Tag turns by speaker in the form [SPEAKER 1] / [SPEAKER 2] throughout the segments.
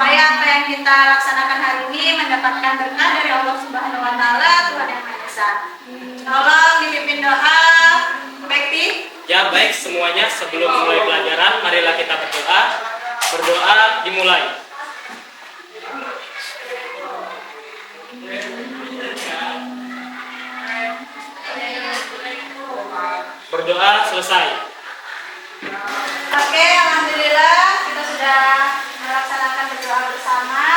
[SPEAKER 1] supaya apa yang kita laksanakan hari ini mendapatkan berkah dari Allah Subhanahu wa taala, Tuhan Yang Maha Esa. Tolong dipimpin doa. Baik,
[SPEAKER 2] Ya, baik semuanya, sebelum mulai pelajaran marilah kita berdoa. Berdoa dimulai. Berdoa selesai.
[SPEAKER 1] Oke, alhamdulillah kita sudah melaksanakan berdoa bersama.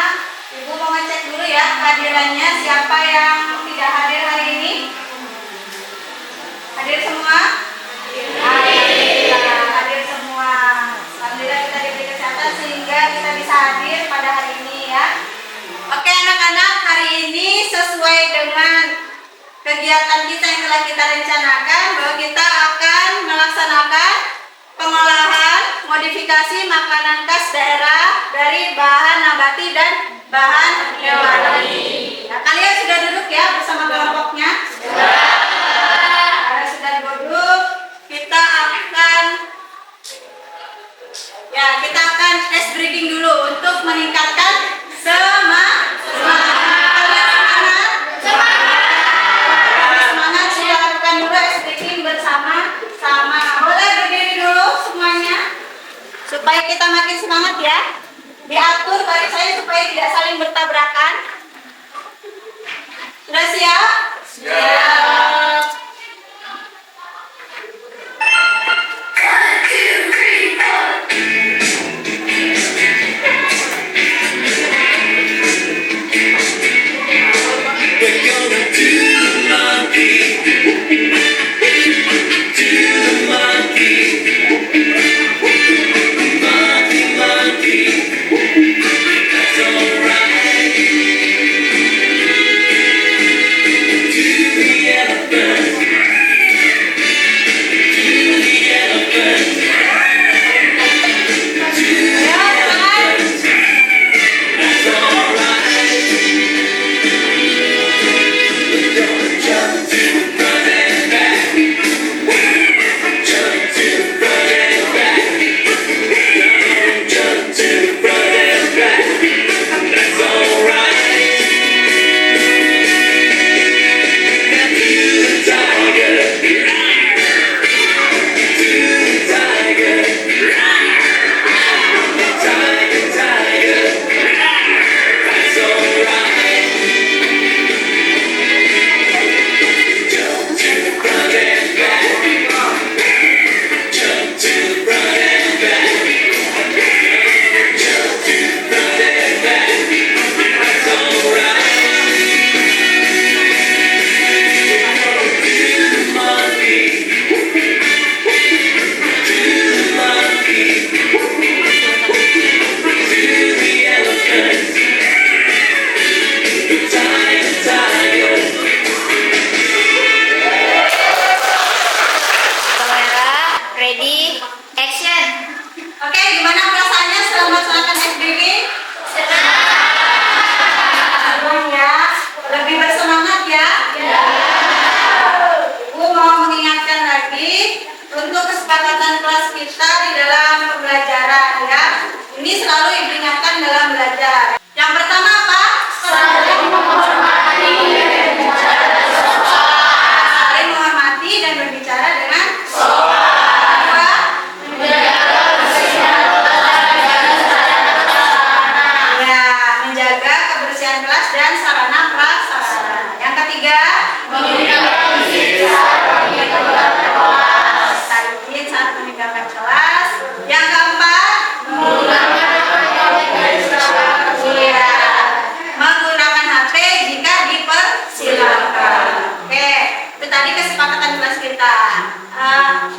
[SPEAKER 1] Ibu mau ngecek dulu ya kehadirannya, siapa yang tidak hadir hari ini? Hadir semua? Alhamdulillah, hadir semua. Alhamdulillah kita diberi kesehatan sehingga kita bisa hadir pada hari ini ya. Oke anak-anak, hari ini sesuai dengan kegiatan kita yang telah kita rencanakan bahwa kita akan melaksanakan pengolahan modifikasi makanan khas daerah dari bahan nabati dan bahan hewani. Nah, kalian sudah duduk ya bersama kelompoknya? Sudah. Sudah duduk. Kita akan ice breaking dulu untuk meningkatkan semangat. Supaya kita makin semangat ya. Diatur barisannya supaya tidak saling bertabrakan. Sudah siap? Siap.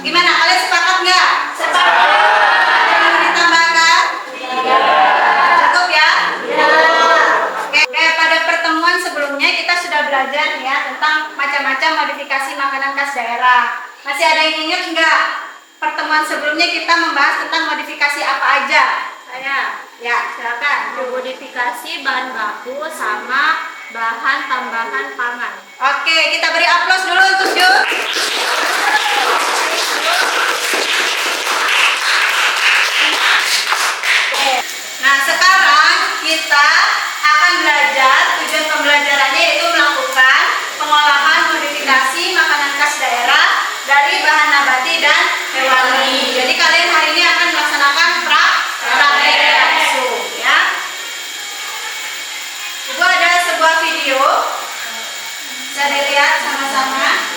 [SPEAKER 1] Gimana? Kalian sepakat nggak? Sepakat. Ditambahkan? Cukup ya? Oke, pada pertemuan sebelumnya kita sudah belajar ya tentang macam-macam modifikasi makanan khas daerah. Masih ada yang ingat nggak? Pertemuan sebelumnya kita membahas tentang modifikasi apa aja? Ya, silakan.
[SPEAKER 3] Modifikasi bahan baku sama bahan tambahan pangan.
[SPEAKER 1] Oke, kita beri aplaus dulu untuk Jun. Nah, sekarang akan belajar, tujuan pembelajarannya yaitu melakukan pengolahan modifikasi makanan khas daerah dari bahan nabati dan hewani. Jadi kalian hari ini akan melaksanakan praktek langsung ya. Ibu ada sebuah video, bisa dilihat sama-sama.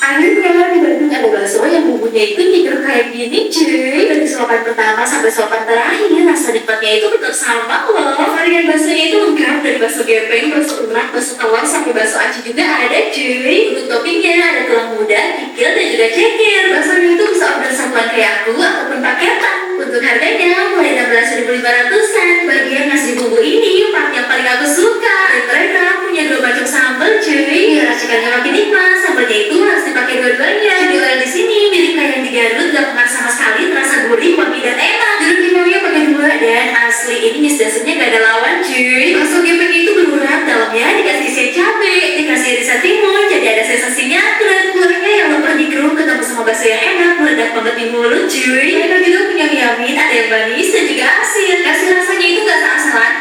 [SPEAKER 4] Akhirnya di Bandung ada bakso yang bumbunya itu digeruk kayak gini cuy. Dari suapan pertama sampai suapan terakhir rasa nikmatnya itu tetap sama loh. Varian baksonya itu lengkap dari bakso gepeng, bakso urat, bakso telur sampai bakso aci juga ada cuy. Untuk toppingnya ada tulang muda, kikil dan juga ceker. Baksonya itu bisa order satuan kayak aku ataupun paketan. Untuk harganya mulai 16.500-an. Bagian nasi bumbu ini part yang paling aku suka. Dan mereka punya 2 macam sambal cuy. Biar racikannya makin nikmat, sambalnya itu harus dipakai dua-duanya. Jadi orang di sini mirip kayak yang di Garut, gak pernah sama sekali terasa gurih, wangi dan enak. Jeruk limauknya pakai 2 dan asli ini mis dasarnya gak ada lawan cuy. Bakso gepeng itu berurat, dalamnya dikasih isian cabai, dikasih irisan timun, jadi ada sensasinya. Dan kuahnya yang leper digeruk ketemu sama bakso yang enak, meledak banget di mulut cuy. Mereka juga punya mie amin, ada yang manis dan juga asin. Kasih rasanya itu gak salah-salah.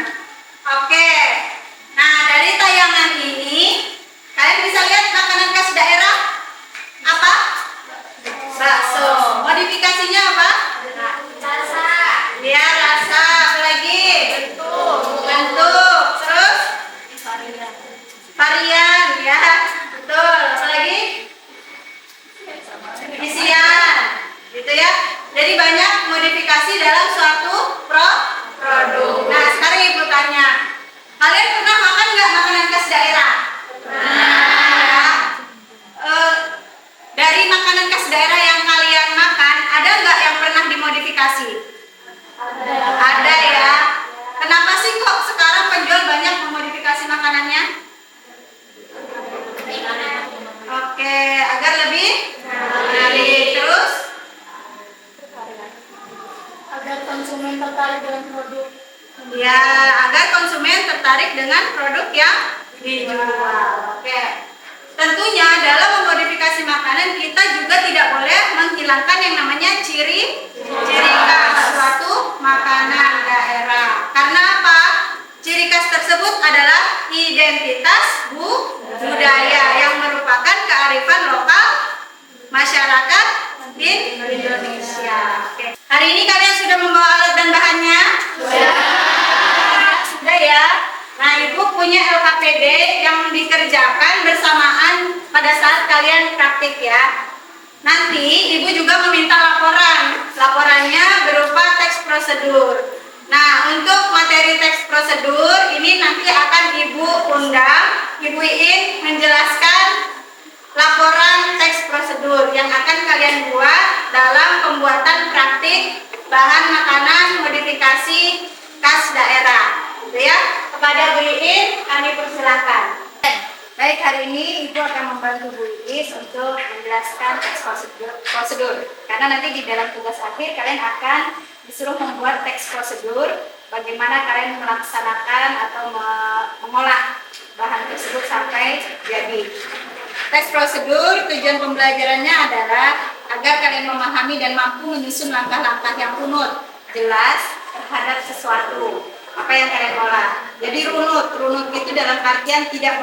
[SPEAKER 1] Oke. Nah, dari tayangan ini kalian bisa lihat makanan khas daerah apa? Bakso. Modifikasinya apa?
[SPEAKER 3] Rasa.
[SPEAKER 1] Ya, rasa. Apa lagi? Bentuk. Terus varian ya. Betul. Apa lagi? Isian. Gitu ya. Jadi banyak modifikasi dalam suatu produk. Nah, sekarang Ibu tanya. Kalian pernah makan nggak makanan khas daerah? Pernah. Dari makanan khas daerah yang kalian makan, ada nggak yang pernah dimodifikasi? Ada ya. Kenapa sih kok sekarang penjual banyak memodifikasi makanannya? Oke, agar lebih menarik. Terus?
[SPEAKER 3] Agar konsumen tertarik dengan produk.
[SPEAKER 1] Ya, agar konsumen tertarik dengan produk yang dijual. Oke. Tentunya dalam memodifikasi makanan kita juga tidak boleh menghilangkan yang namanya ciri khas suatu makanan daerah. Karena apa? Ciri khas tersebut adalah identitas budaya yang merupakan kearifan lokal masyarakat di Indonesia. Oke. Hari ini kalian sudah membawa alat dan bahannya? Sudah ya. Nah, Ibu punya LKPD yang dikerjakan bersamaan pada saat kalian praktik ya. Nanti Ibu juga meminta laporan. Laporannya berupa teks prosedur. Nah, untuk materi teks prosedur ini nanti akan Ibu undang, Ibu Iin menjelaskan laporan teks prosedur yang akan kalian buat dalam pembuatan praktik bahan makanan modifikasi khas daerah. Gitu ya. Kepada Bu Iin kami persilahkan. Baik, hari ini Ibu akan membantu Bu Iis untuk menjelaskan teks prosedur. Karena nanti di dalam tugas akhir kalian akan disuruh membuat teks prosedur bagaimana kalian melaksanakan atau mengolah bahan tersebut sampai jadi. Teks prosedur tujuan pembelajarannya adalah agar kalian memahami dan mampu menyusun langkah-langkah yang runut, jelas terhadap sesuatu apa yang kalian olah. Jadi runut itu dalam artian tidak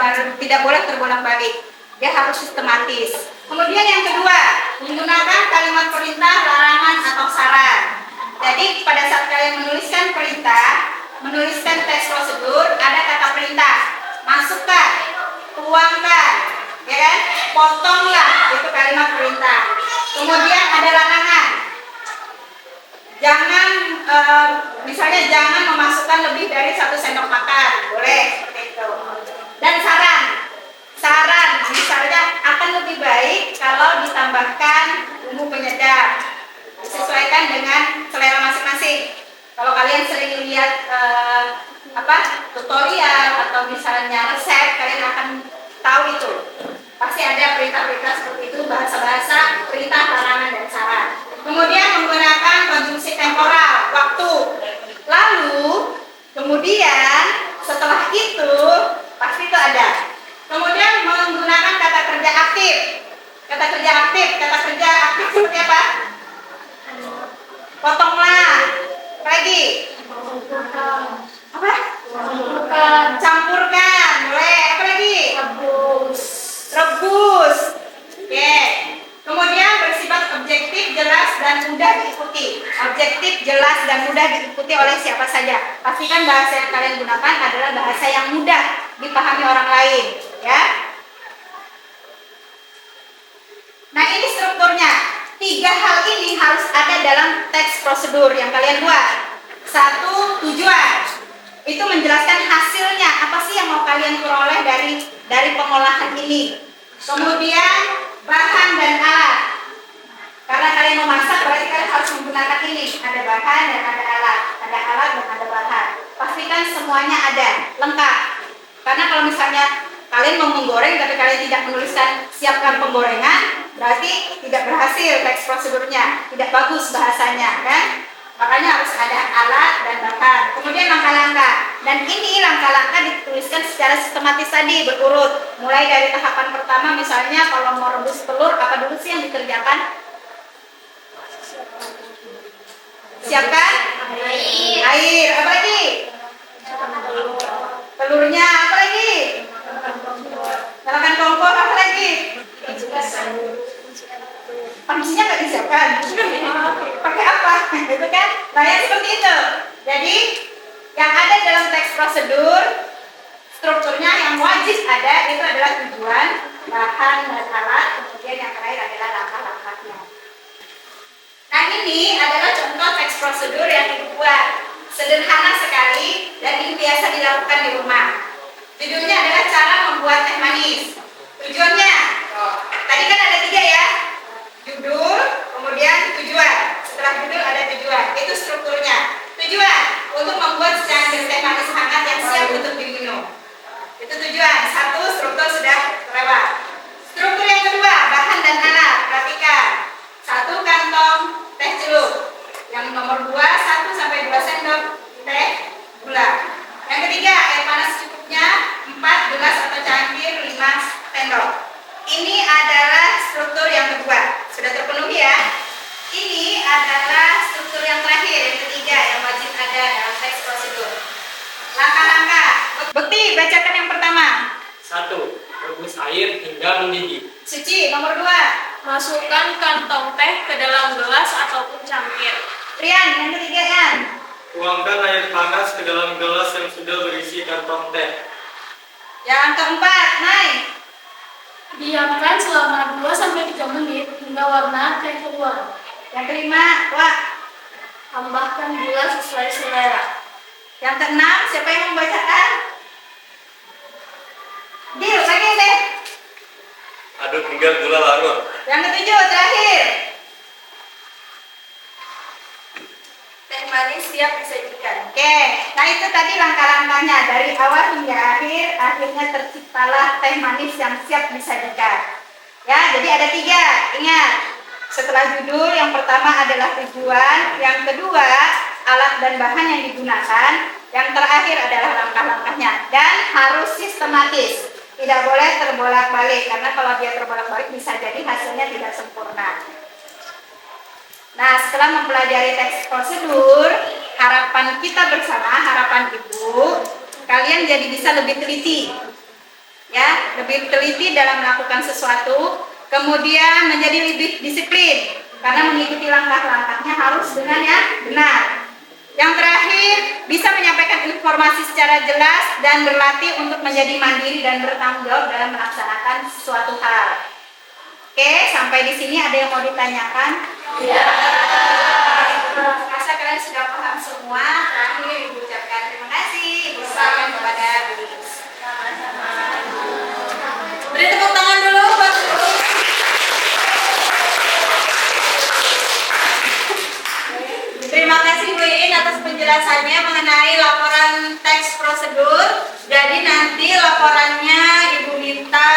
[SPEAKER 1] boleh terbolak-balik. Dia harus sistematis. Kemudian yang kedua, menggunakan kalimat perintah, larangan atau saran. Jadi pada saat kalian menuliskan perintah, menuliskan teks prosedur, ada kata perintah, masukkan, tuangkan, ya kan? Potonglah, itu kalimat perintah. Kemudian ada larangan. Jangan misalnya jangan memasukkan lebih dari 1 sendok makan, boleh seperti itu. Dan saran misalnya akan lebih baik kalau ditambahkan bumbu penyedap, disesuaikan dengan selera masing-masing. Kalau kalian sering lihat tutorial atau misalnya resep, kalian akan tahu itu. Pasti ada perintah-perintah seperti itu, bahasa-bahasa perintah, larangan dan saran. Kemudian menggunakan konjungsi temporal, waktu. Lalu, kemudian setelah itu, pasti itu ada. Kemudian menggunakan kata kerja aktif. Kata kerja aktif seperti apa? Potonglah. Lagi. Apa? Campurkan. Boleh. Apa lagi? Rebus. Oke. Kemudian bersifat objektif, jelas, dan mudah diikuti. Objektif, jelas, dan mudah diikuti oleh siapa saja. Pastikan bahasa yang kalian gunakan adalah bahasa yang mudah dipahami orang lain, ya. Nah, ini strukturnya. 3 hal ini harus ada dalam teks prosedur yang kalian buat. 1, tujuan. Itu menjelaskan hasilnya, apa sih yang mau kalian peroleh dari pengolahan ini. Kemudian bahan dan alat. Karena kalian memasak berarti kalian harus menggunakan ini. Ada bahan dan ada alat. Ada alat dan ada bahan. Pastikan semuanya ada, lengkap. Karena kalau misalnya kalian mau menggoreng tapi kalian tidak menuliskan siapkan penggorengan, berarti tidak berhasil teks prosedurnya, tidak bagus bahasanya, kan? Makanya harus ada alat dan bahan. Kemudian langkah-langkah. Dan ini langkah-langkah dituliskan secara sistematis tadi, berurut. Mulai dari tahapan pertama, misalnya kalau mau rebus telur, apa dulu sih yang dikerjakan? Siapkan air. Apa lagi? Telurnya. Apa lagi? Nyalakan kompor. Apa lagi? Pancinya nggak disiapkan. Pakai apa? Gitu kan? Nah, yang seperti itu. Jadi yang ada dalam teks prosedur, strukturnya yang wajib ada itu adalah tujuan, bahan dan alat, kemudian yang terakhir adalah langkah-langkahnya. Nah, ini adalah contoh teks prosedur yang dibuat. Sederhana sekali dan ini biasa dilakukan di rumah. Judulnya adalah cara membuat teh manis. Tujuannya, tadi kan ada 3 ya. Judul, kemudian tujuan. Setelah judul ada tujuan. Itu strukturnya. Tujuan untuk membuat secangkir teh manis hangat yang siap untuk diminum. Itu tujuan. 1, struktur sudah terlewat. Struktur yang kedua, bahan dan alat. Perhatikan. 1 kantong teh celup. Yang nomor 2, 1 sampai 2 sendok teh gula. Yang ketiga, air panas cukupnya 4 gelas atau cangkir 5 sendok. Ini adalah struktur yang kedua. Sudah terpenuhi ya. Ini adalah struktur yang terakhir, yang ketiga, yang wajib ada dalam teks prosedur. Langkah-langkah. Bekti, bacakan yang pertama.
[SPEAKER 2] 1. Rebus air hingga mendidih.
[SPEAKER 1] Suci, nomor 2.
[SPEAKER 3] Masukkan kantong teh ke dalam gelas ataupun cangkir.
[SPEAKER 1] Rian, yang ketiga Yan.
[SPEAKER 2] Tuangkan air panas ke dalam gelas yang sudah berisi kantong teh.
[SPEAKER 1] Yang keempat, Nay.
[SPEAKER 3] Diamkan selama 2-3 menit hingga warna teh keluar.
[SPEAKER 1] Yang kelima, Wak.
[SPEAKER 3] Tambahkan gula sesuai selera.
[SPEAKER 1] Yang keenam, siapa yang membacakan? Dil, lagi deh.
[SPEAKER 2] Aduk hingga gula larut.
[SPEAKER 1] Yang ketujuh, terakhir.
[SPEAKER 3] Teh manis siap disajikan.
[SPEAKER 1] Oke, nah itu tadi langkah-langkahnya dari awal hingga akhir, akhirnya terciptalah teh manis yang siap disajikan. Ya, jadi ada 3. Ingat, setelah judul yang pertama adalah tujuan, yang kedua alat dan bahan yang digunakan, yang terakhir adalah langkah-langkahnya dan harus sistematis. Tidak boleh terbolak-balik karena kalau dia terbolak-balik bisa jadi hasilnya tidak sempurna. Nah, setelah mempelajari teks prosedur, harapan kita bersama, harapan Ibu, kalian jadi bisa lebih teliti. Ya, lebih teliti dalam melakukan sesuatu, kemudian menjadi lebih disiplin karena mengikuti langkah-langkahnya harus dengan yang benar. Yang terakhir, bisa menyampaikan informasi secara jelas dan berlatih untuk menjadi mandiri dan bertanggung jawab dalam melaksanakan suatu hal. Oke, sampai di sini ada yang mau ditanyakan? Ya. Rasa kalian sudah paham semua. Terakhir Ibu ucapkan terima kasih. Ibu serahkan kepada Bu Lilis. Beri tepuk tangan dulu buat Ibu. Terima kasih Bu Iin atas penjelasannya mengenai laporan teks prosedur. Jadi nanti laporannya Ibu minta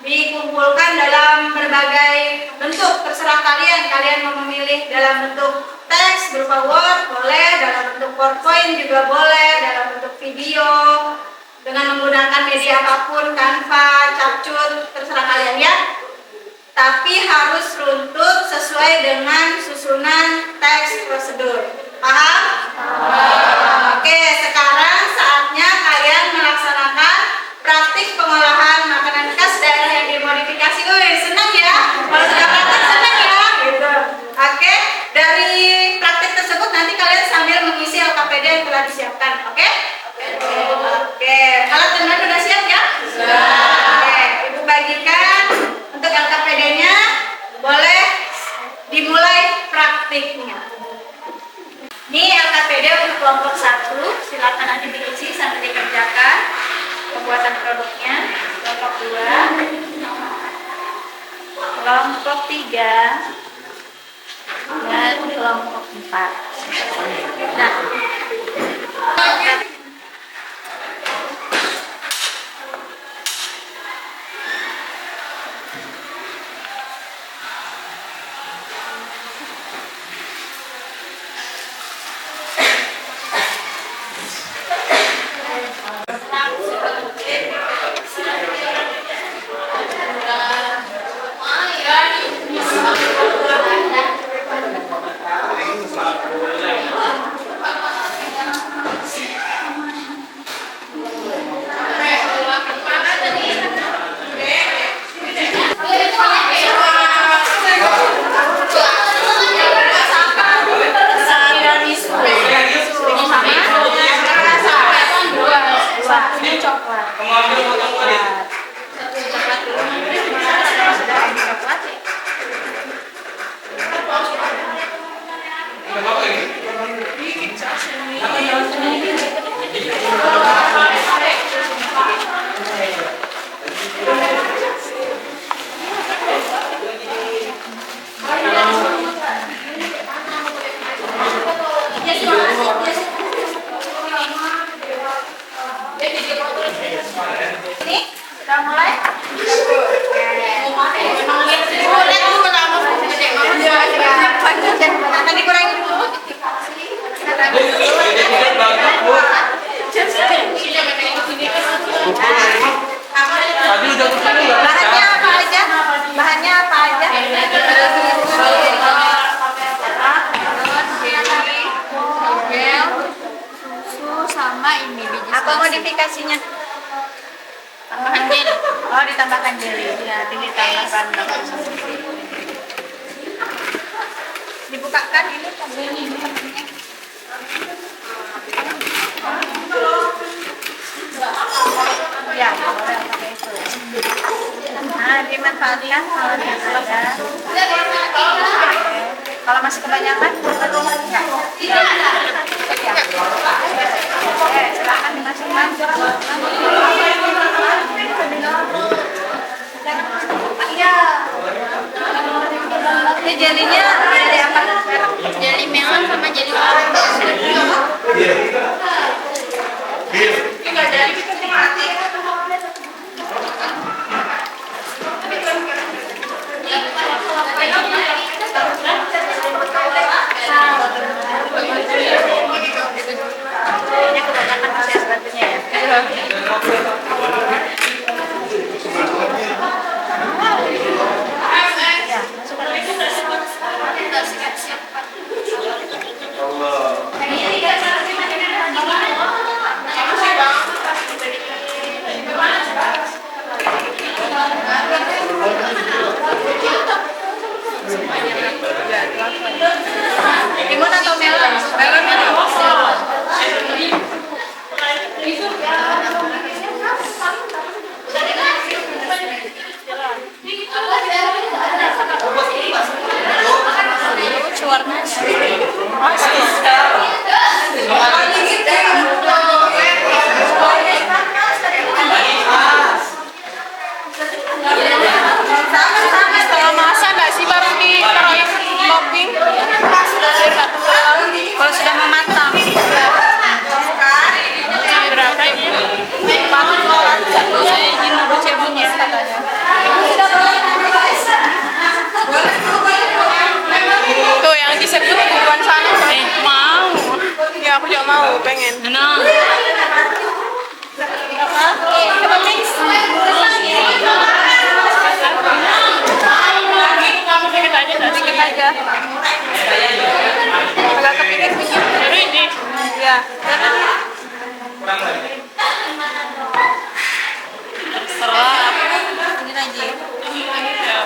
[SPEAKER 1] dikumpulkan dalam berbagai bentuk, terserah kalian mau memilih dalam bentuk teks berupa Word boleh, dalam bentuk PowerPoint juga boleh, dalam bentuk video dengan menggunakan media apapun, Canva, Capcut, terserah kalian ya. Tapi harus runtut sesuai dengan susunan teks prosedur. Paham? Oke, dipersiapkan, oke? Oke, alat dan bahan sudah siap ya? Oke, Ibu bagikan untuk LKPD-nya, boleh dimulai praktiknya. Ini LKPD untuk kelompok 1, silakan nanti diisi sampai dikerjakan pembuatan produknya. Kelompok 2, kelompok 3, dan kelompok 4. Nah, ini coklat.
[SPEAKER 2] Kamu ambil potong kulit.
[SPEAKER 1] Coklat dulu. Sudah ini coklat. Ini sudah mulai. Nanti kurangin dulu.
[SPEAKER 2] Tadi udah kesini nggak?
[SPEAKER 1] Bahannya apa aja? Bahannya apa aja?
[SPEAKER 5] Gel, susu sama ini biji
[SPEAKER 1] Apa
[SPEAKER 5] selasi.
[SPEAKER 1] modifikasinya?
[SPEAKER 5] Tambahan gel.
[SPEAKER 1] Oh, ditambahkan jelly. Ya, ditambahkan. Dibukakan ini tabelnya. Ya, boleh pakai itu. Nah, dimanfaatkan kalau yang ada. Kalau masih kebanyakan, tidak ada. Oke, silakan dimasukkan. Iya. Ini jelinya dari apa?
[SPEAKER 5] Jeli melon sama jeli orange.
[SPEAKER 1] Ini kebanyakan masih sebetulnya ya. Timun atau melon? Melon. Lucu warnanya. Sama-sama.
[SPEAKER 5] Kalau masak nggak sih baru ditaruh topping?
[SPEAKER 1] Kalau sudah mematang.
[SPEAKER 5] Berapa ini? Saya izin dulu cebunnya katanya. Tuh yang disebut bukan sana. Mau. Ya aku juga mau, pengen. Nah.
[SPEAKER 1] Coba mix.
[SPEAKER 5] Dikit aja, dikit aja. Agak kepikir-pikir. Jadi ini. Ya.
[SPEAKER 2] Kurang lagi.
[SPEAKER 5] Terserah. Ini aja. Ya.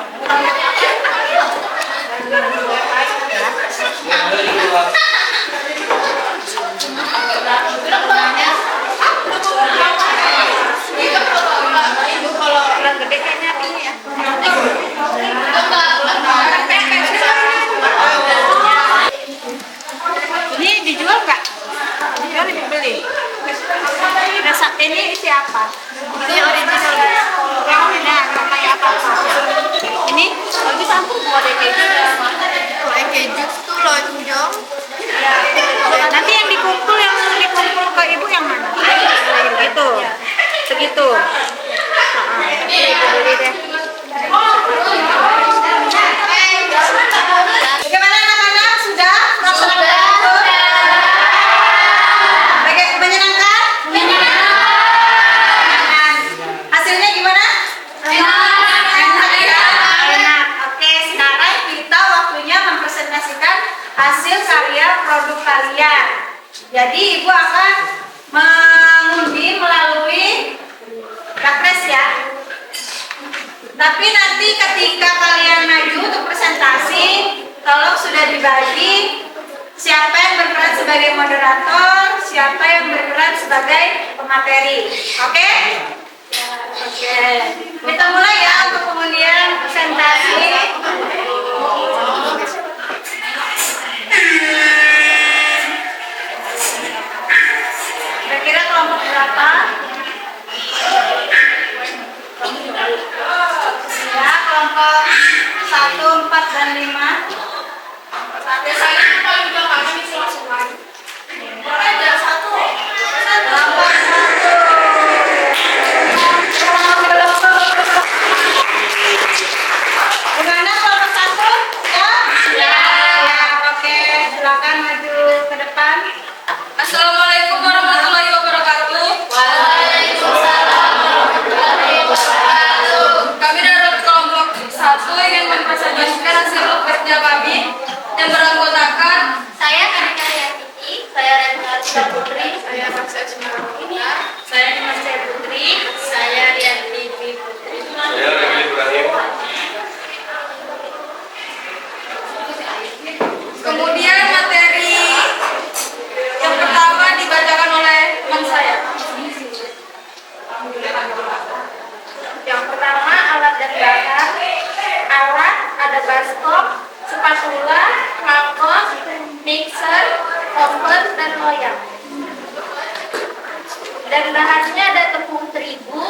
[SPEAKER 1] siapa?
[SPEAKER 5] Ini original.
[SPEAKER 1] Yang mana? Kayak apa? Ini?
[SPEAKER 5] Kalau dicampur buat ada keju. Kalau keju tuh lonjong.
[SPEAKER 1] Nanti yang dikumpul ke ibu yang mana? Itu. Segitu. Ibu beli deh. Bagaimana anak-anak? Sudah? Menyenangkan? Hasilnya gimana? Enak ya? Enak. Oke, sekarang kita waktunya mempresentasikan hasil karya produk kalian. Jadi ibu akan mengundi melalui Rakres ya. Tapi nanti ketika kalian maju untuk presentasi, tolong sudah dibagi siapa yang berperan sebagai moderator, siapa yang berperan sebagai pemateri. Oke? Oke. Kita mulai ya untuk pengundian presentasi. Kira-kira kelompok berapa? Ya, kelompok 1, 4, dan 5.
[SPEAKER 3] Saya paling belakang ini langsung lagi.
[SPEAKER 1] Ada 1. Kelompok 1. Gimana kelompok 1? Ya? Ya, oke. Silakan maju ke depan.
[SPEAKER 5] Assalamualaikum warahmatullahi wabarakatuh. Kami dari kelompok 1 ingin mempresentasikan hasil kerja kami yang beranggotakan
[SPEAKER 3] Saya Karika Yati, saya Renata Putri,
[SPEAKER 5] saya Maksa Ismail,
[SPEAKER 3] saya Dimas Putri, saya Rianti Putri.
[SPEAKER 6] Saya Remil Ibrahim.
[SPEAKER 5] Kemudian materi yang pertama dibacakan oleh teman saya.
[SPEAKER 3] Yang pertama alat dan bahan. Alat ada baskom, spatula, mangkok, mixer, oven, dan loyang. Dan bahannya ada tepung terigu,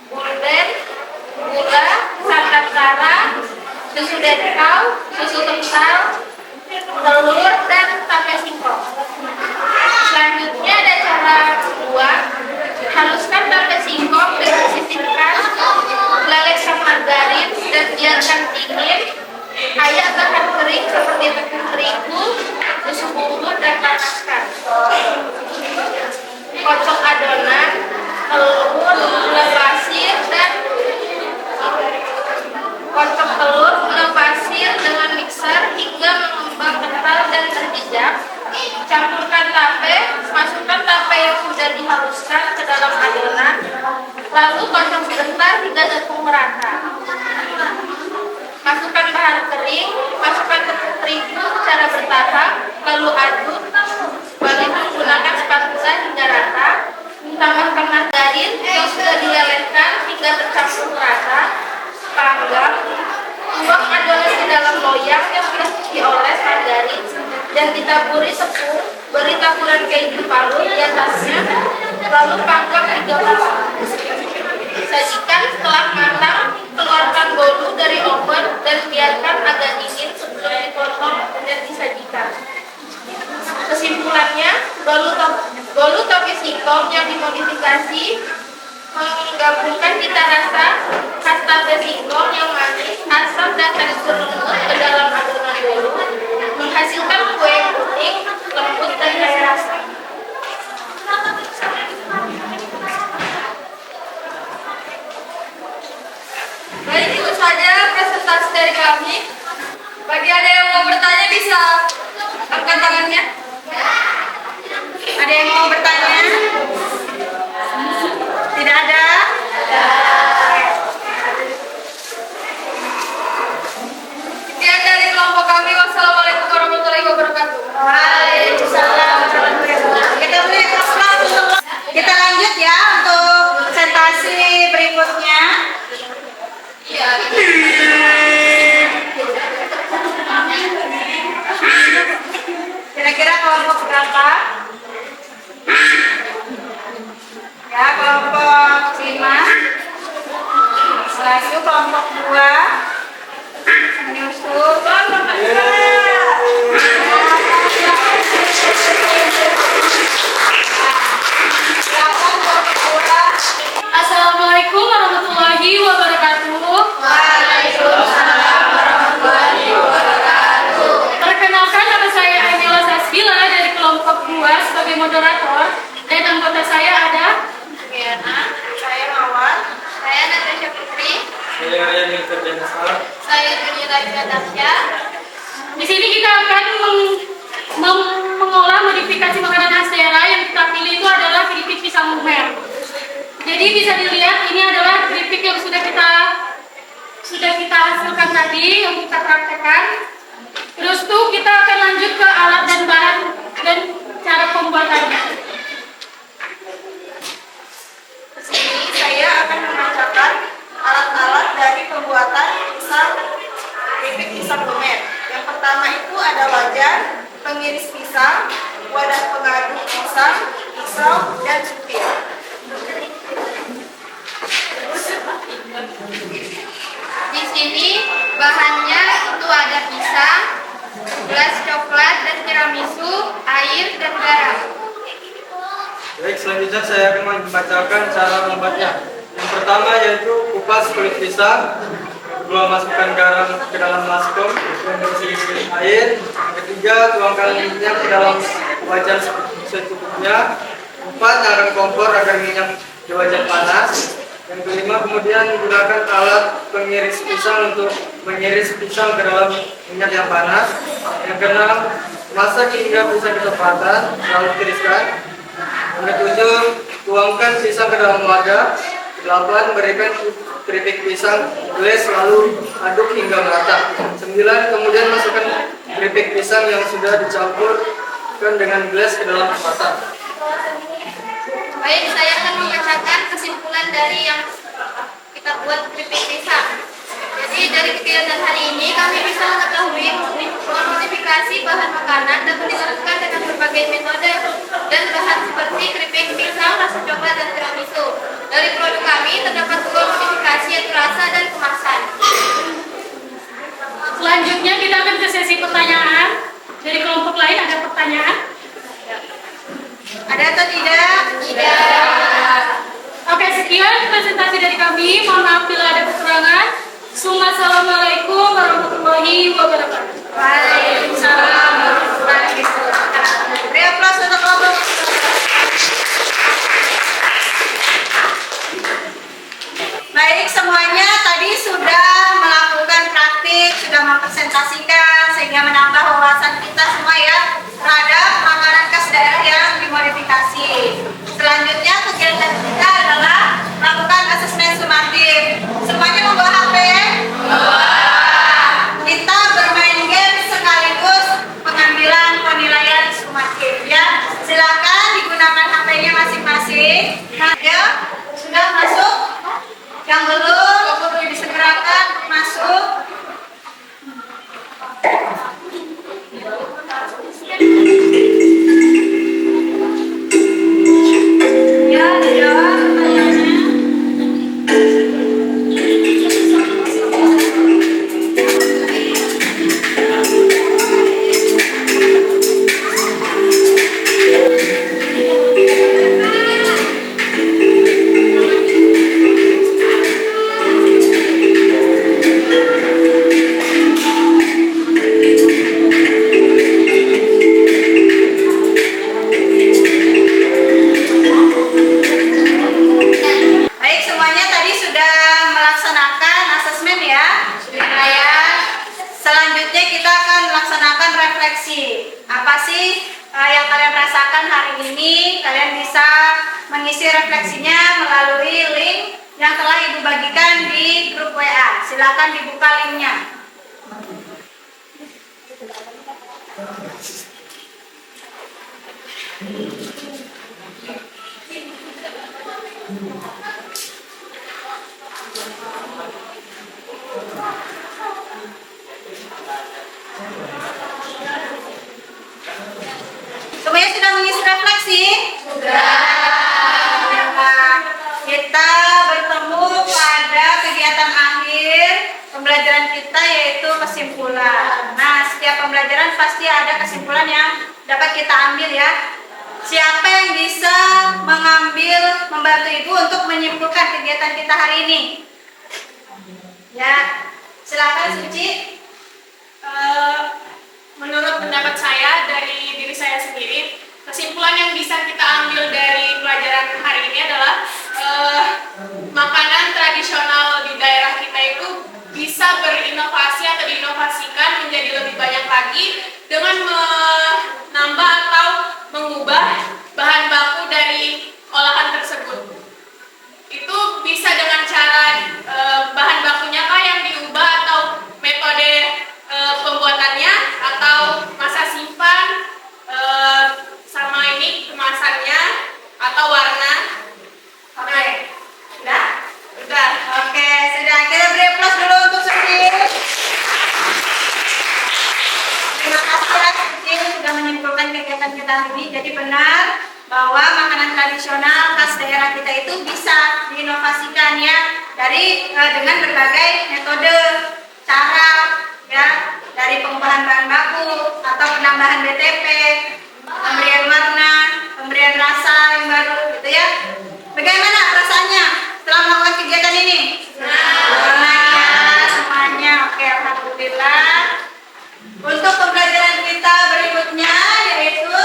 [SPEAKER 3] bulben, gula, santan kara, susu detkau, susu kental, telur, dan tape singkong. Selanjutnya ada cara buat. Haluskan tape singkong dengan sisihkan, lelehkan margarin dan biarkan dingin. Ayak bahan kering seperti tepung terigu, susu bubuk, dan panaskan. Kocok adonan, telur, gula pasir, dan kocok telur, gula pasir dengan mixer hingga mengembang kental dan terjejak. Campurkan tape, masukkan tape yang sudah dihaluskan ke dalam adonan, lalu kocok sebentar hingga tepung merata. Masukkan bahan kering, masukkan tepung terigu secara bertahap, lalu aduk, balik menggunakan spatula hingga rata. Tambahkan margarin yang sudah dilelehkan hingga tercampur rata. Panggang, tuang adonan di dalam loyang yang sudah dioles margarin dan ditaburi tepung, beri taburan keju parut di atasnya, lalu panggang 3 menit. Sajikan setelah matang, keluarkan bolu dari oven dan biarkan agak dingin sebelum dipotong dan disajikan. Kesimpulannya, bolu topi singkong yang dimodifikasi menggabungkan cita rasa khas tape singkong yang manis, asam, dan tekstur lembut ke dalam adonan bolu, menghasilkan kue yang puding, lembut, dan kaya rasa.
[SPEAKER 5] Baik, itu saja presentasi dari kami. Bagi ada yang mau bertanya bisa angkat tangannya.
[SPEAKER 1] Ada yang mau bertanya? Tidak ada?
[SPEAKER 5] Sekian dari kelompok kami. Wassalamualaikum warahmatullahi wabarakatuh.
[SPEAKER 1] Waalaikumsalam warahmatullahi wabarakatuh. Kita beri kelas untuk kita lanjut ya untuk presentasi berikutnya. Kira-kira kelompok berapa?
[SPEAKER 3] kedua sebagai moderator dan anggota saya ada
[SPEAKER 1] Giana, saya Mawar.
[SPEAKER 5] Saya Natasha Putri.
[SPEAKER 2] Saya Ryan Milford Denasar.
[SPEAKER 5] Saya Juni Raja Tasya.
[SPEAKER 3] Di sini kita akan mengolah modifikasi makanan khas daerah. Yang kita pilih itu adalah keripik pisang lumer. Jadi bisa dilihat ini adalah keripik yang sudah kita hasilkan tadi, yang kita praktekkan. Terus tuh kita akan lanjut ke alat dan bahan dan cara pembuatannya.
[SPEAKER 1] Sini saya akan membacakan alat-alat dari pembuatan keripik pisang lumer. Yang pertama itu ada wajan, pengiris pisang, wadah pengaduk pisang, pisau, dan cukir.
[SPEAKER 5] Di sini bahannya itu ada pisang, gelas coklat dan tiramisu, air dan garam.
[SPEAKER 6] Baik, selanjutnya saya akan membacakan cara membuatnya. Yang pertama yaitu kupas kulit pisang, kedua masukkan garam ke dalam baskom dan berisi air. Yang ketiga tuangkan minyak ke dalam wajan secukupnya. Empat, nyalakan kompor agar minyak di wajan panas. Yang kelima, kemudian gunakan alat pengiris pisang untuk mengiris pisang ke dalam minyak yang panas. Yang keenam, masak hingga pisang ketepatan, lalu tiriskan. Yang ketujuh, tuangkan pisang ke dalam wadah. 8, berikan keripik pisang gelas lalu aduk hingga merata. 9, kemudian masukkan keripik pisang yang sudah dicampurkan dengan gelas ke dalam kemasan.
[SPEAKER 5] Baik, saya akan membacakan kesimpulan dari yang kita buat keripik pisang. Jadi dari kegiatan hari ini kami bisa mengetahui modifikasi bahan makanan dapat dilakukan dengan berbagai metode dan bahan seperti keripik pisang, rasa coklat dan tiramisu. Dari produk kami terdapat 2 modifikasi yaitu rasa dan kemasan.
[SPEAKER 3] Selanjutnya kita akan ke sesi pertanyaan. Dari kelompok lain ada pertanyaan?
[SPEAKER 1] Ada atau tidak?
[SPEAKER 5] Tidak.
[SPEAKER 3] Oke, sekian presentasi dari kami. Mohon maaf bila ada kekurangan. Assalamualaikum warahmatullahi wabarakatuh.
[SPEAKER 1] Waalaikumsalam warahmatullahi wabarakatuh. Beri aplaus untuk kelompok. Baik, semuanya tadi sudah melakukan praktik, sudah mempresentasikan sehingga menambah wawasan kita semua ya terhadap makanan khas daerah yang dimodifikasi. Selanjutnya kegiatan kita adalah melakukan asesmen sumatif. Semuanya membawa HP? Kita bermain game sekaligus pengambilan penilaian sumatif ya. Silakan digunakan HP-nya masing-masing. Nah, ya, sudah masuk? Yang belum disegerakan masuk. Ya, dijawab pertanyaannya. Baik, semuanya tadi sudah melaksanakan asesmen ya. Selanjutnya kita akan melaksanakan refleksi. Apa sih yang kalian rasakan hari ini? Kalian bisa mengisi refleksinya melalui link yang telah Ibu bagikan di grup WA. Silakan dibuka linknya. Semuanya sudah mengisi refleksi? Sudah. Kita bertemu pada kegiatan akhir pembelajaran kita yaitu kesimpulan. Nah, setiap pembelajaran pasti ada kesimpulan yang dapat kita ambil ya. Siapa yang bisa membantu Ibu untuk menyimpulkan kegiatan kita hari ini? Ya, silakan Suci.
[SPEAKER 3] Menurut pendapat saya dari diri saya sendiri, Kesimpulan yang bisa kita ambil dari pelajaran hari ini adalah makanan tradisional di daerah kita itu bisa berinovasi atau diinovasikan menjadi lebih banyak lagi dengan menambah atau mengubah bahan baku dari olahan tersebut. Itu bisa dengan cara bahan bakunya kah yang diubah atau metode pembuatannya atau masa simpan sama ini kemasannya atau warna.
[SPEAKER 1] Oke. Sudah? Sudah. Oke, sudah. Kita beri aplaus dulu untuk Suci. Terima kasih ya Suci sudah menyimpulkan kegiatan kita hari ini. Jadi benar bahwa makanan tradisional khas daerah kita itu bisa diinovasikan ya dengan berbagai metode, cara ya, dari pengubahan bahan baku atau penambahan BTP, pemberian warna, pemberian rasa yang baru gitu ya. Bagaimana perasaannya setelah melakukan kegiatan ini? Senang ya semuanya. Oke, alhamdulillah. Untuk pembelajaran kita berikutnya yaitu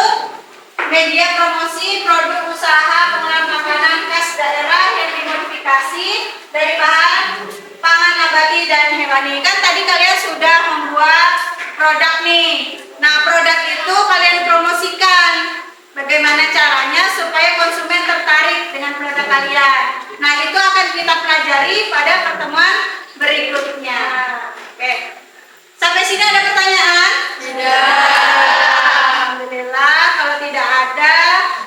[SPEAKER 1] media promosi produk usaha pengolahan makanan khas daerah yang dimodifikasi dari bahan pangan nabati dan hewani. Kan tadi kalian sudah membuat produk nih. Nah, produk itu kalian promosikan. Bagaimana caranya supaya konsumen tertarik dengan produk kalian. Nah, itu akan kita pelajari pada pertemuan berikutnya. Oke. Sampai sini ada pertanyaan? Alhamdulillah. Kalau tidak ada,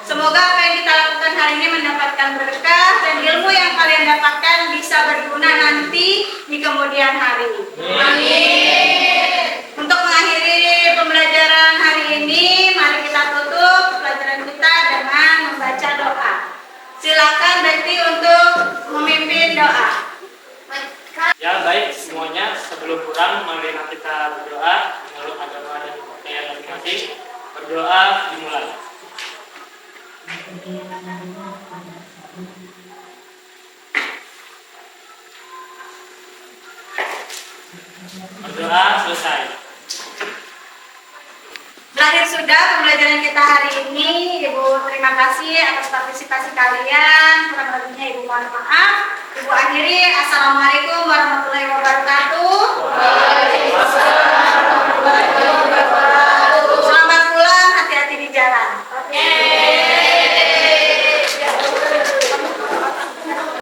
[SPEAKER 1] semoga apa yang kita lakukan hari ini mendapatkan berkah dan ilmu yang kalian dapatkan bisa berguna nanti di kemudian hari. Amin. Untuk mengakhiri pembelajaran hari ini, mari kita tutup pelajaran kita dengan membaca doa. Silakan Bekti untuk memimpin doa.
[SPEAKER 2] Ya baik semuanya, sebelum pulang mari kita berdoa menurut agama dan kepercayaan masing-masing. Berdoa dimulai. Berdoa selesai.
[SPEAKER 1] Berakhir sudah pembelajaran kita hari ini. Ibu terima kasih atas partisipasi kalian. Kurang lebihnya Ibu mohon maaf. Ibu akhiri. Assalamualaikum warahmatullahi wabarakatuh. Selamat pulang, hati-hati di jalan. Oke.